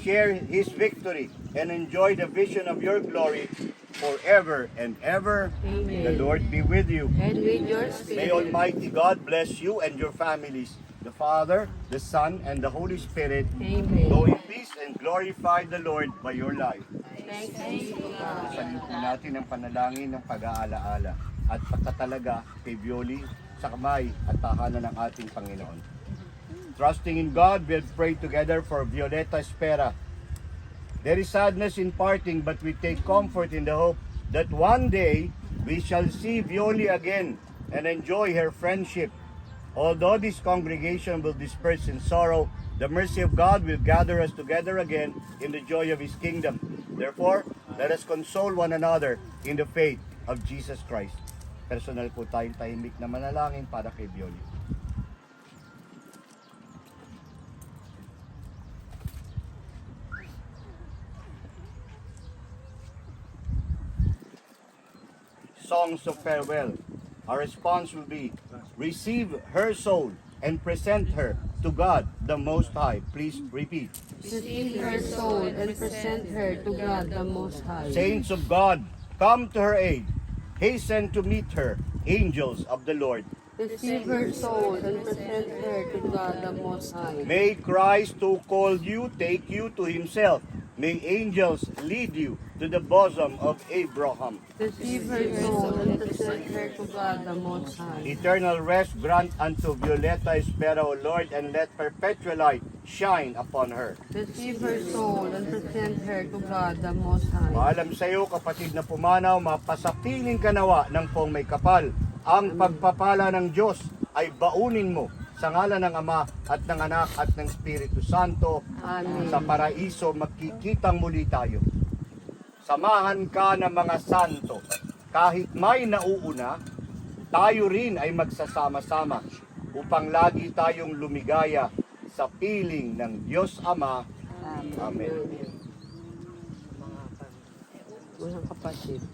share his victory, and enjoy the vision of your glory forever and ever. Amen. The Lord be with you. And with your May spirit. Almighty God bless you and your families, the Father, the Son, and the Holy Spirit. Amen. Go in peace and glorify the Lord by your life. Thanks be to God. Salutin natin ang panalangin ng pag-aalaala at pagtatalaga kay Violi sa kamay at tahanan ng ating Panginoon. Trusting in God, we'll pray together for Violeta Espera. There is sadness in parting, but we take comfort in the hope that one day we shall see Violi again and enjoy her friendship. Although this congregation will disperse in sorrow, the mercy of God will gather us together again in the joy of His kingdom. Therefore, let us console one another in the faith of Jesus Christ. Personal po tayong tahimik na manalangin para kay Violi. Songs of farewell. Our response will be, receive her soul and present her to God the Most High. Please repeat. Receive her soul and present her to God the Most High. Saints of God, come to her aid. Hasten to meet her, angels of the Lord. Receive her soul and present her to God the Most High. May Christ who called you take you to Himself. May angels lead you to the bosom of Abraham. Receive her soul and present her to God the Most High. Eternal rest grant unto Violeta Espera, O Lord, and let perpetual light shine upon her. Receive her soul and present her to God the Most High. Paalam sa iyo, kapatid na pumanaw, mapasapiling ka nawa ng pong may kapal. Ang pagpapala ng Diyos ay baunin mo sa ngalan ng Ama at ng Anak at ng Espiritu Santo. Amen. Sa paraiso magkikitang muli tayo. Samahan ka ng mga santo. Kahit may nauuna, tayo rin ay magsasama-sama upang lagi tayong lumigaya sa piling ng Diyos Ama. Amen. Mga kapatid.